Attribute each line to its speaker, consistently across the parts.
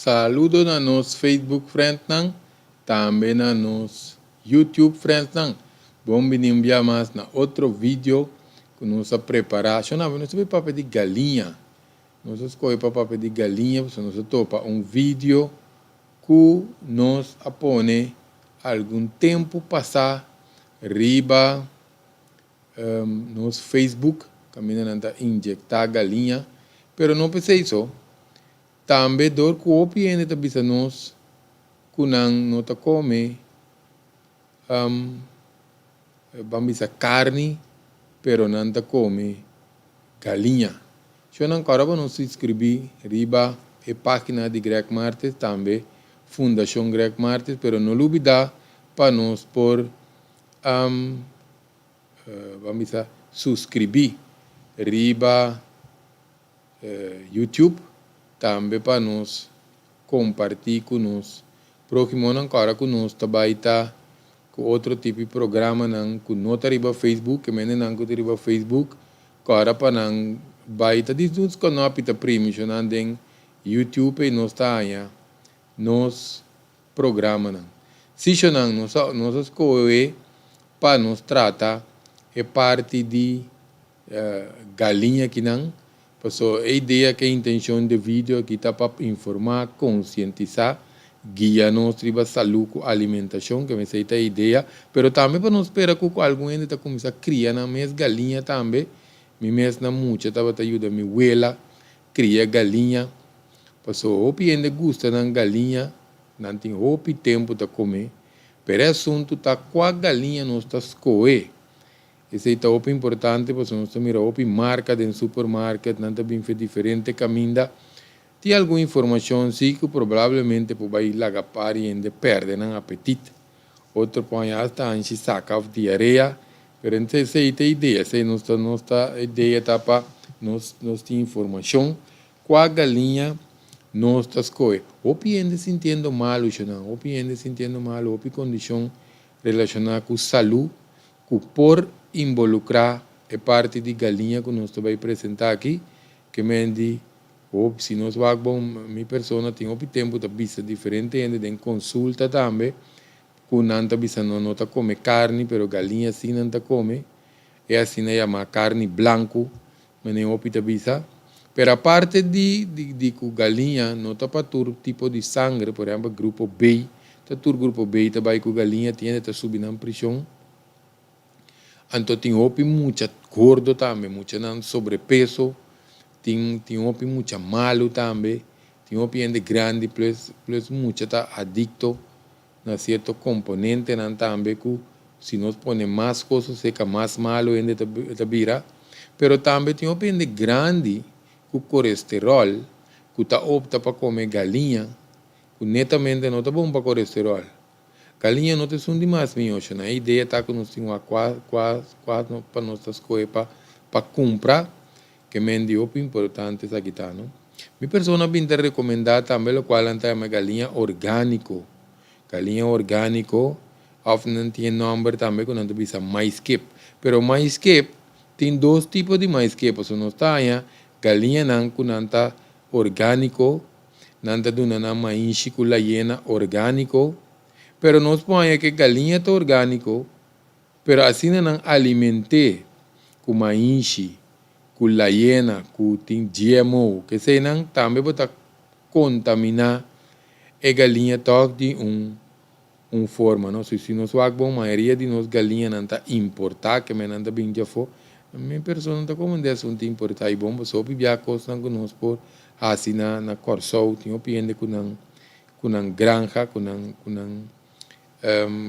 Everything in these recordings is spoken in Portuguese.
Speaker 1: Saludo na nos Facebook friends nang, também na nos YouTube friends nang. Bom enviar mais na outro vídeo que nós preparar. Nós vamos papel de galinha. Nós escolhemos papel de galinha, porque nós topa vídeo que nós apone algum tempo passar riba nos Facebook, caminhando a injectar galinha, pero não precisa isso. Também dor que o piene ta bisa nos kunang nota come bambisa carne, pero não ta come galinha. Se não cara para nos inscrever riba a página de Greg Martes também Fundação Greg Martes, pero não olvidar para nos por bambisa subscrever riba YouTube também para nos compartilhar com nós. Próximo não cara com nós também tá com outro tipo de programa não com nota riba Facebook, que mene não com riba Facebook, cara para não baita diz com não apita premium não den YouTube e nós tá aí nos programa não. Se não nós escolhe para nos tratar é parte de galinha que não. Então, a ideia que a intenção do vídeo aqui está para informar, conscientizar, guiar nossa saúde com alimentação, que essa é a ideia, mas também para não esperar que alguém está começar a criar na minha galinha também. Minha mesma muita estava ajudando minha abuela criar galinha. Então, o que gosta da galinha, não tem o tempo para comer, mas o assunto está com a galinha nós está escolher. Esse é o importante, porque nós miramos a marca do supermercado, não está bem diferente caminho. Tem alguma informação sim que provavelmente vai lagapar e ainda perde o apetite. Outro ponto está em saca de diarreia, mas essa é a ideia. Essa é nossa ideia está para nós ter informação. Com a galinha, nós está escolhendo. O que ainda sentindo mal, o que ainda sentindo mal, o que condição relacionada com saúde, por involucrar a parte de galinha que nós vamos apresentar aqui, que me diz, se nós vamos, minha pessoa tem o tempo de vista diferente, ainda tem consulta também, que não está não está come carne, mas galinha sim não está come, é assim é chamar carne branco, mas nem o vista. Mas a parte de galinha, não está para todo tipo de sangue, por exemplo, grupo B, todo grupo B está vai com galinha, tem que subir na pressão. Então tem muito gordo também, muito sobrepeso, tem muito malo também, tem ainda grande, plus muito está adicto a certo componente também, que se nós ponemos mais coisas, fica mais malo ainda está vira. Pero também tem ainda grande, com colesterol, que está opta para comer galinha, que netamente não está bom para colesterol. Galinha não tem som demais, a ideia está que nós temos quatro para nossas coisas para comprar, que é muito importante essa aqui, não? Minha pessoa bem te recomendar também o qual é uma galinha orgânico. Galinha orgânico, não tem nome também, que não tem mais que. Pero mais que tem dois tipos de mais que, porque nós temos galinha que não está orgânico, não está dando mais com la hiena orgânico. Pero nós põe que galinha é orgânico, pero assim não alimente com maíz, com la hiena, com tem GMO, que se não também pode contaminar a galinha de forma, não? Se nós vamos a maioria de nós galinha não está importar, que não está bem já for, a minha pessoa não está como assunto importar e bom, só bibia coisa que nós por assim na corso, tem opinião com granja, com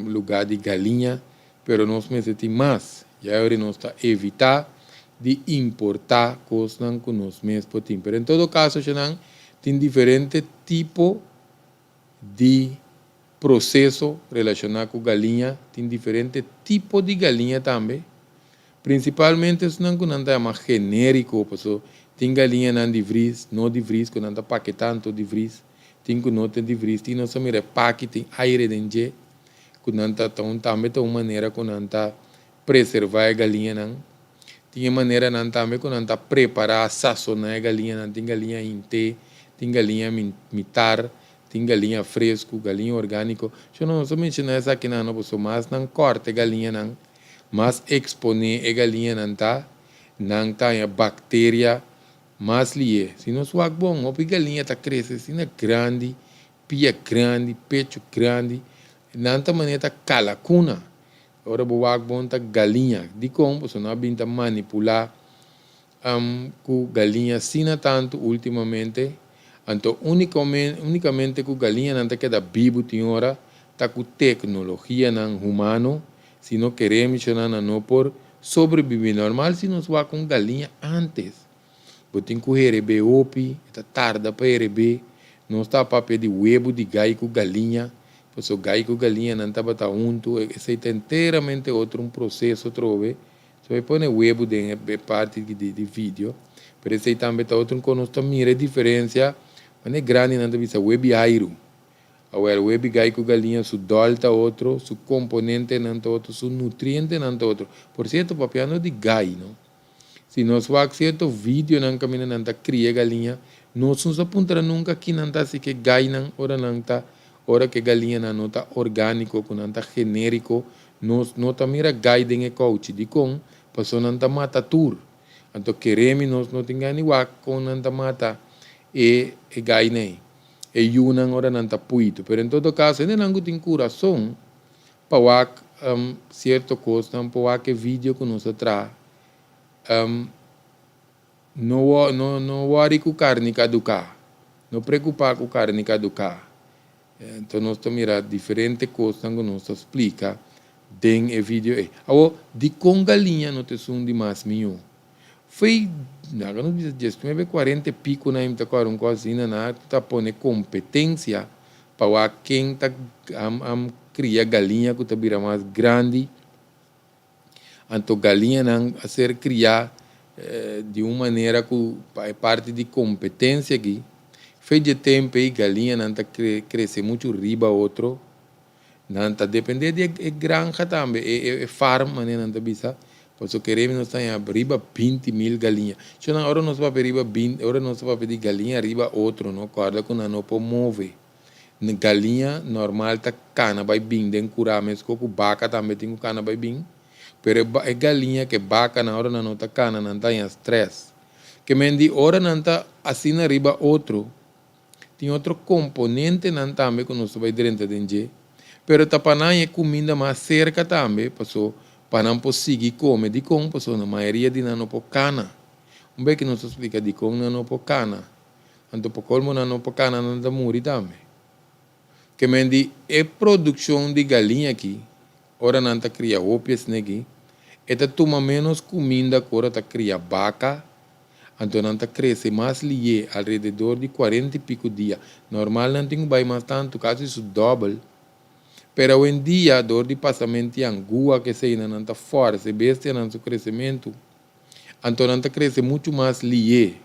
Speaker 1: lugar de galinha, pero nós necessitamos mais. E agora nós está evitar de importar coisas que nós mesmos podemos. Pero em todo caso, tem diferentes tipos de processo relacionado com galinha, tem diferentes tipos de galinha também. Principalmente, isso não é mais genérico, porque tem galinha não de vries, não de vries, que não está paquetando de vries, tem que não tem de vries, tem nossa mira paque, tem aire dentro. Também tem uma maneira que não está preservar a galinha não. Tem maneira não também que preparar, sazonnar a galinha não. Tem galinha inte, tem galinha mitar, tem galinha fresco, galinha orgânico. Eu não só mencionar essa aqui não, mas não corte galinha não, mas expone a galinha não tá a bactéria, mas lie. Se não suag bom, a galinha tá crescendo, se não é grande, pia grande, pecho grande, não tá maneira calacuna. Ora buwag bom tá galinha, de como você não binta manipular com galinha sina tanto ultimamente. Então, unicamente com galinha não queda vivo, senhora, está com tecnologia não humano, se não queremos não por sobreviver normal, se não vai com galinha antes. Botem com receber opi, está tarde para receber, não está para pedir huevo de gai com galinha, porque o gai com galinha não está para junto, isso é inteiramente outro processo, outro vez. Só vai pôr huevo de parte de vídeo, mas isso aí também está outro que nós também a diferença. Mas é grande, não tem web airo. Agora, web gai com galinha, su dolta outro, su componente não outro, su nutriente não outro. Por certo, papiano de gai, não? Se nós fazemos certo vídeo, não caminha, não tá cria galinha, nós não apontamos nunca que não tá se que gai não, ora não tá, ora que galinha não tá orgânico, que não tá genérico, nós não tá mira gai de coach, de com, passou não tá mata tur. Então, queremos nós não tenha nem com não tá mata e gai nem. E yunan ora não está puito. Pero em todo caso, ainda não tem coração para certo coisa, para que vídeo que nós traz. Não worry com carne caducar. Não preocupar com carne caducar. Então, nós estamos mirando diferentes coisas que nós explica dentro do vídeo. Agora, de com galinha, não tem som de mais nenhum. Foi, não sei, 40 e pico na imta com coisa na tá pone competência para quem tá cria galinha que tá vira mais grande. Então galinha não a ser criar de uma maneira que é parte de competência aqui. Fez de tempo aí galinha não tá crescer muito riba outro. Não tá depender de granja também, é farm, né, não tá bisa. Porque queremos nós estar arriba 20.000 galinhas. Se na hora nós vamos arriba 20, hora nós vamos pedir galinha arriba outro, não guarda que não pode mover. Galinha normal tá cana vai bem, den curar mas com vaca também tem cana vai bem. Pero é galinha que vaca na hora não tá cana não tá em stress. Que mendi hora não tá assim arriba outro. Tem outro componente não também que nós vai dentro de. Pero tá para é comida mais cerca também, passou para não conseguir comer de com, pessoal, na maioria de não por cana. Bem que não se explica de com não por cana. Então, por colmo não por cana não dá morrer também. Que mendi é produção de galinha aqui, ora não está cria ópias aqui, é toma menos comida que ora está cria vaca, então não está cresce mais lié, alrededor de 40 e pico dias. Normal não tem mais tanto, caso isso doble. Pero hoje em dia, a dor de passamento e angua que se ainda não está fora, se bestia não seu crescimento, então não está crescendo muito mais lié.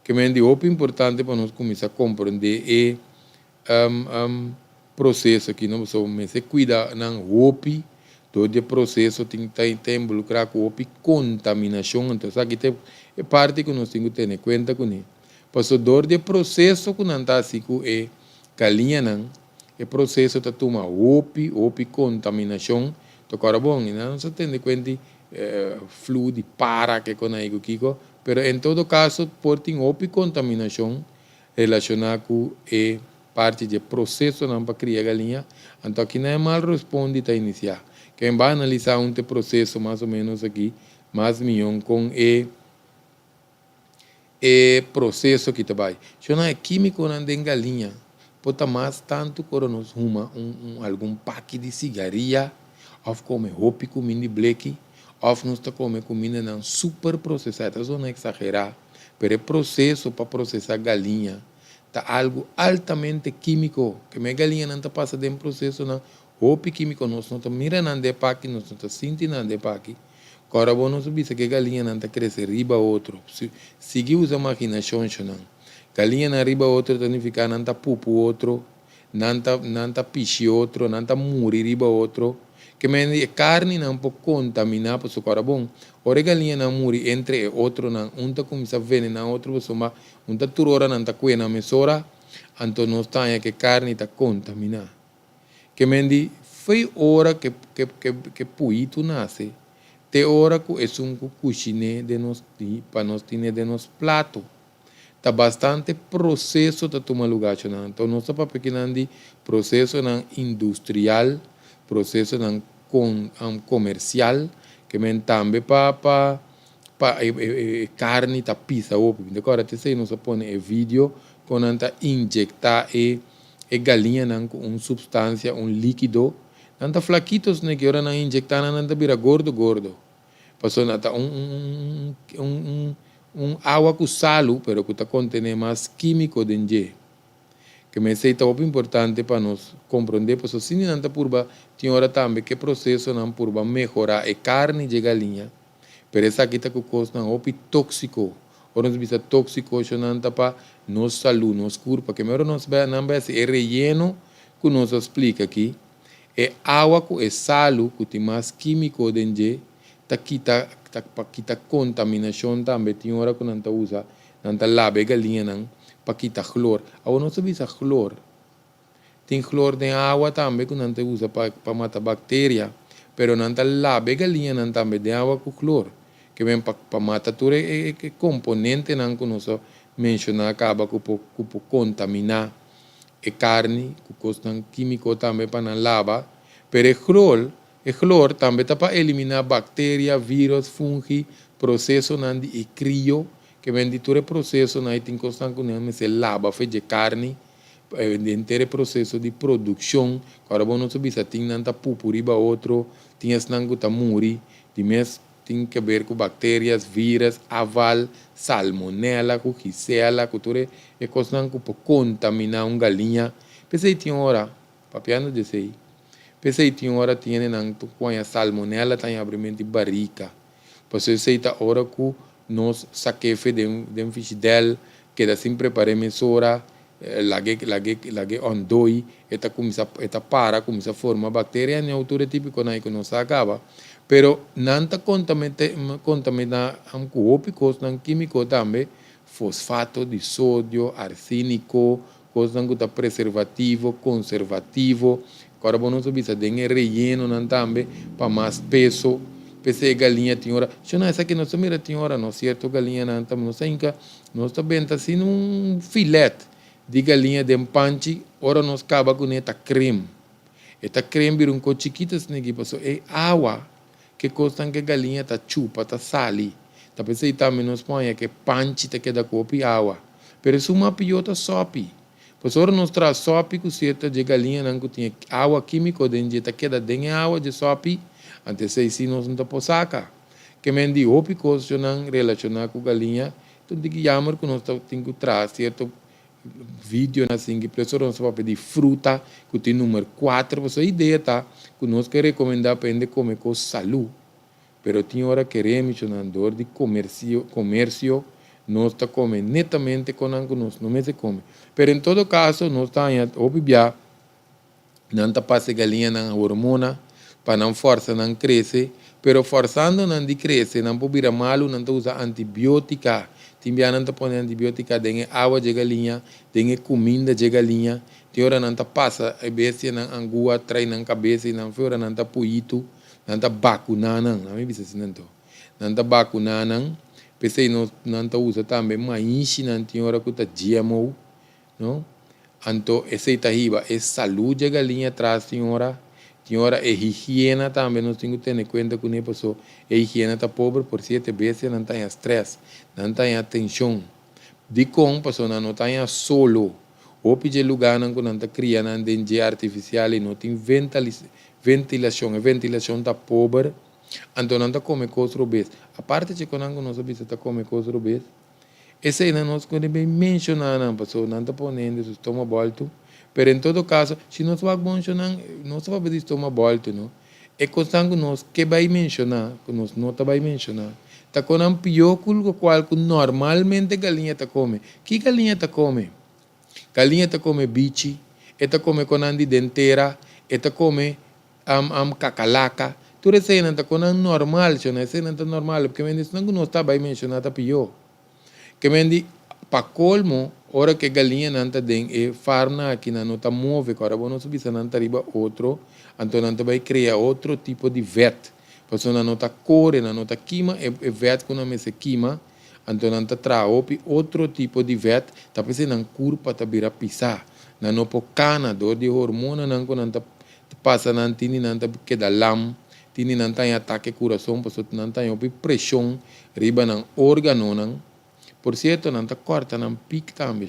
Speaker 1: Que é o importante para nós começar a compreender processo aqui, não só se cuida não OP, todo o processo tem involucrar com OP contaminação, então isso aqui é parte que nós temos que ter em conta com ele. Porque dor de processo que não está assim, é galinha não, o processo de tomar OP contaminação, então agora bom, não se tem de conta fluido para que com aí Kiko, pero em todo caso por ter OP contaminação relacionada com a parte de processo não para criar galinha, então aqui não é mal responde a iniciar. Quem vai analisar processo mais ou menos aqui, mais milhão com o processo que vai. Se não é químico não tem galinha. Pode mais tanto quando nós fuma algum pack de cigarrilha, ou come roupa comida black, ou nós come comida não super processada, só não exagerar, mas o processo para processar galinha está algo altamente químico, que minha galinha não está passando de um processo não, roupa químico nós não estamos mirando de pack, nós não estamos sentindo de pack. Agora vamos não subir que galinha não está crescendo riba outro, seguir usa a imaginação não. Galinha na riba outro significa não tá pupo outro, não tá piche outro, não tá muri riba outro. Que me carne não pode contaminar para o cara bom. Ora galinha não muri entre outro não, tá começa a venenar outro pessoa, tá turora não tá coena mesora. então nós temos que carne está contaminada. Que mendi foi hora que puito nasce, te hora que é um cozinhe de nós para nós ter de nos prato. Tá bastante processo de tomar lugar, então nós estamos pequenando processo industrial, processo comercial, que men também para carne tá pisa opo. Agora te sei nós põe vídeo quando anta injectar galinha com uma substância, um líquido, anta flaquitos né que ora não injectar anta vira gordo. Passou nata água com salo, pero que contém mais químico dentro. Que me sei muito importante para nós compreender, porque se não anta purba, tem hora também que processo não purba melhorar a carne de galinha. Pero essa aqui tá com coisa não opi tóxico. Ora nos bisa tóxico, isso não anta para nos saúde, nos corpo, que melhor nos vai não vai ser relleno que nos explica aqui. É água com é salo que tem mais químico dentro, tá quita contaminação também. Tem hora que não tá usa, não tá lava galinha não. Para quitar cloro. Agora não se usa cloro. Tem cloro na água também que não se usa para matar bactéria. Pero não se lava galinha não também de água com cloro. Que vem para matar tudo é componente não que nós mencionar acaba com contaminar a carne, com coisa químico também para não lavar. Pero o cloro também está para eliminar bactéria, vírus, fungi, processo não de crio. Que vem de todo o processo, nós temos constante que se lava, faz de carne, inteiro processo de produção. Agora, nós sabemos que tem tanta pupuriba outro, tem esse nango tamuri, tem que ver com bactérias, vírus, aval, salmonella, com gisela, com tudo é constante que contaminar uma galinha. Pensei que tem hora, papiano de sei, pensei que tem hora, tem a salmonella, tem abrimento de barriga. Pensei que tem hora que nós saquefe de um fidel que da sempre para emissora lage ondoi eta começa a formar bactéria em altura típico na que nós acaba pero nanta contamina com ópicos não químico também fosfato de sódio arsênico coisa que tá preservativo conservativo agora nós sabemos tem relleno não também para mais peso. Pensei galinha tinha hora. Eu não essa aqui nós mira tinha hora, não certo galinha não estamos nós ainda nós também tá assim um filete de galinha de panchi, ora nós acaba com esta creme. Esta creme vira um copo chiquito assim que passou é água que custa que galinha tá chupa, tá sali. Tá pensei também nós põe que panchi tá que da copo água. Pero isso uma piota sopi. Pois ora nós traz sopi com certa de galinha não que tinha água química dentro tá que da dengue água de sopi. Antes sei se nós não tá posaca. Que mendi ópicos não relacionar com galinha, então tem que chamar que nós tem que trazer certo vídeo assim que professor nós vai pedir fruta que tem número 4, você ideia tá que nós quer recomendar para comer com saúde. Pero tem hora que mencionador de comércio nós está comendo netamente com algo nós não se come. Pero em todo caso nós tá obviar não tá passa galinha na hormona para não força não cresce, pero forçando não de crescer, não pode virar malo, não usa antibiótica, também não põe antibiótica dengue água de galinha, dengue comida de galinha, tem hora não passa a bestia na angua, trai na cabeça, não fora não puito, não vacuna não me bisa assim não vacuna não, pensei não usa também mais não tem hora que tá GMO, não, então essa itahiba é saúde de galinha traz tem hora é higiene também, nós temos que ter em conta que a pessoa a higiene está pobre por 7 vezes, não tem estresse, não tem atenção. De como a pessoa não tem solo, ou pedir lugar não está criando energia artificial e não tem ventilação, a ventilação está pobre, então não está comendo coisas obesas. A parte de quando nós sabemos está comendo coisas obesas, essa aí nós podemos mencionar, a pessoa não está ponendo o estômago alto. Pero em todo caso, se nós vamos não se vai pedir estômago alto, não? É constante nós que vai mencionar, que nós não vai mencionar. Tá com um pióculo qual que normalmente galinha tá come. Que galinha tá come? Galinha tá come bichi, tá come com andi dentera, tá come cacalaca. Tudo isso aí não tá com normal, isso não tá normal, porque não está vai mencionar tá pior. Que mendi Pa colmo, ora que galinha nanta den e farna aqui na nota move, agora vamos subir se nanta riba outro, então nanta vai criar outro tipo de vet. Passou na nota core, na nota quima, e vet com a mesa quima, então nanta traopi outro tipo de vet, tá pensando na curva tá vira pisar, na no cana, dor de hormona, nanco nanta passa na tini nanta que da lam, tini nanta em ataque coração, passou nanta em pressão, riba na órgano, nan. Por cierto, nanta corta nan pic também,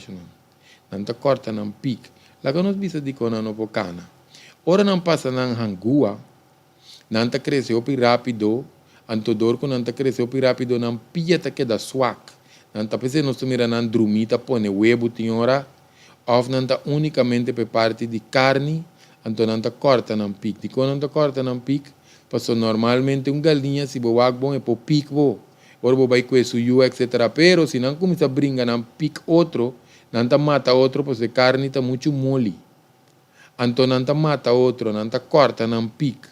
Speaker 1: nanta corta nan pic. Lá que nós bisa de quando não pocana. Ora não passa nan hangua, nanta cresceu pi rápido, antodor com nanta cresceu pi rápido nan pieta que da swak. Nanta pese nós mira nan drumita pone huevo tinhora, of nanta unicamente pe parte de carne, anto nanta corta nan pic. De quando nanta corta nan pic, passou normalmente galinha se boak bom e po pic bo. Ora vai com isso, etc. Pero se não começa a brincar, não pica outro, não tá mata outro, porque a carne está muito mole. Então não tá mata outro, não tá corta, não pica.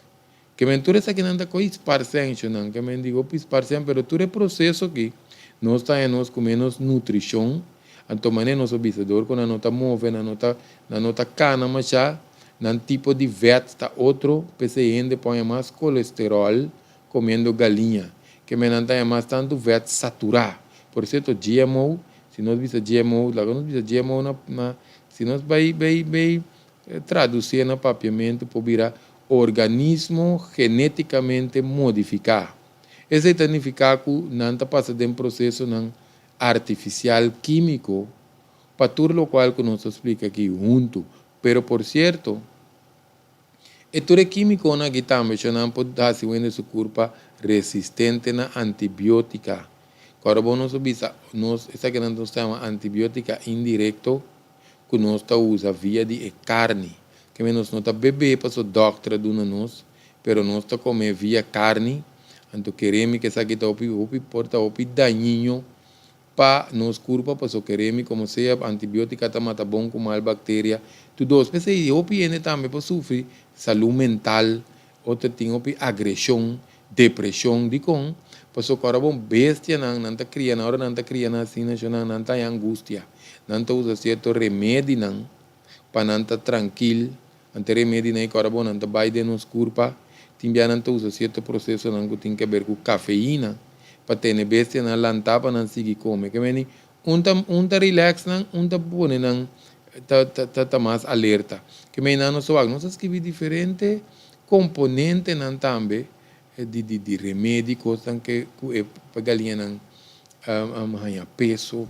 Speaker 1: Que mentura essa que não tá com esparcência, não, que men digo esparcência, pero tu é processo que nós tá em nós com menos nutrição, então maneira nós observador quando não tá move, não tá cana, mas já, não tipo de vet tá outro, porque ainda põe mais colesterol comendo galinha. Que me não tem mais tanto vet saturar. Por certo, GMO, se nós visa GMO, lá nós visa GMO, se nós vai traduzir no papiamento, para virar organismo geneticamente modificado. Esse significa que não passa de um processo não artificial químico, para tudo o qual que nós explica aqui junto. Pero, por certo, tudo químico na que também não pode dar se o seu corpo resistente na antibiótica. Agora vamos subir essa que nós chamamos antibiótica indireto, que nós usa via de carne. Que nós não está beber para o doctor do nós, pero nós está comer via carne, então queremos que essa que está porta daninho para nos corpo, para o queremos como se a antibiótica está mata bom com mal bactéria. Tudo isso, mas aí o também para sofrer saúde mental, outro tem agressão, depressão de com, pois o cara bom bestia não tá criando, agora não tá criando assim, não tá em angústia, não tá usa certo remédio não, para não tá tranquilo, ante remédio não, cara bom não tá vai de nos curpa, também não tá usa certo processo não que tem que ver com cafeína, para ter bestia não lantar para não seguir comer, que vem tá relax não, tá bom não, tá mais alerta, que vem não só nós escrevi diferente componente não também de remédios que para galinha não peso,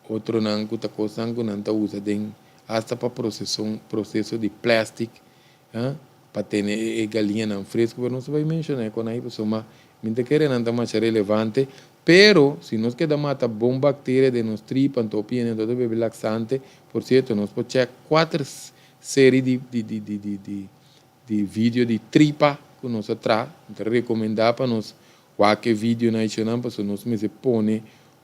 Speaker 1: outro não que coisa que não usa den hasta para processo de plástico, para ter galinha não fresco, mas não se vai mencionar quando aí pessoa mas me querer não tá mais relevante, pero se nós quer mata bom bactéria de nos tripa, entopia, então bebê laxante, por certo nós pode checar 4 séries de vídeo de tripa que nós traz, então recomendar para nós qualquer vídeo na channel para nós me se pone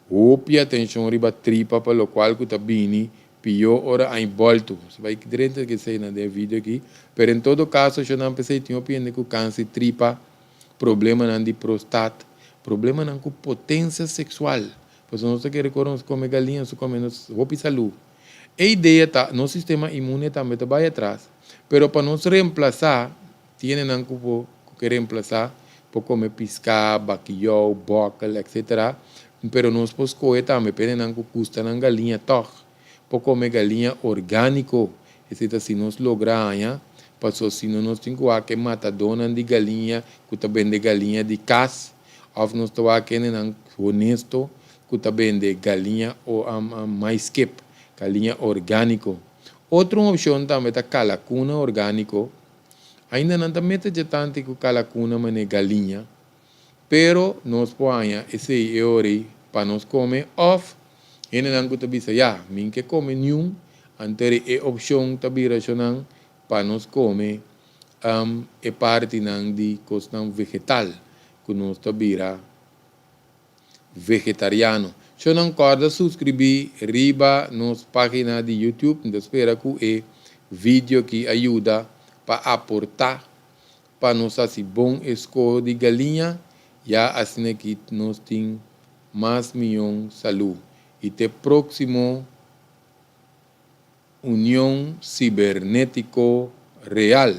Speaker 1: opia atenção riba tripa para o qual que tá bem pior hora em volta, você vai direto que sei na vídeo aqui, pero em todo caso eu não pensei tinha opinião que câncer tripa, problema não de prostate, problema não com potência sexual, pois nós queremos comer galinha, só comemos roupa e saúde. A ideia tá, nosso sistema imune também vai atrás, pero para nós reemplazar tiene não que reemplazar por comer pescado, bacalhau, bocal, etc. Pero nós podemos comer também, pero não que custa na galinha toch, por comer galinha orgânico, etc. Se nós lograrmos, passou se nós temos que matar dona de galinha, que também de galinha de caça, ou nós temos que não honesto, que também de galinha ou mais que galinha orgânico. Outra opção também é calacuna orgânico. Ainda não está metade tanto que calacuna mas galinha, pero nós põe esse euro para nós comer off. Ainda não está bisa ya, min que come nenhum, antere é opção também racional para nós comer é parte não de coisa vegetal que nós está vira vegetariano. Se não corda subscrever riba nos página de YouTube, então espera que é vídeo que ajuda para aportar para nós assim bom escolha de galinha, já assim que nós tem mais milhão saúde. e te próximo União Cibernético Real.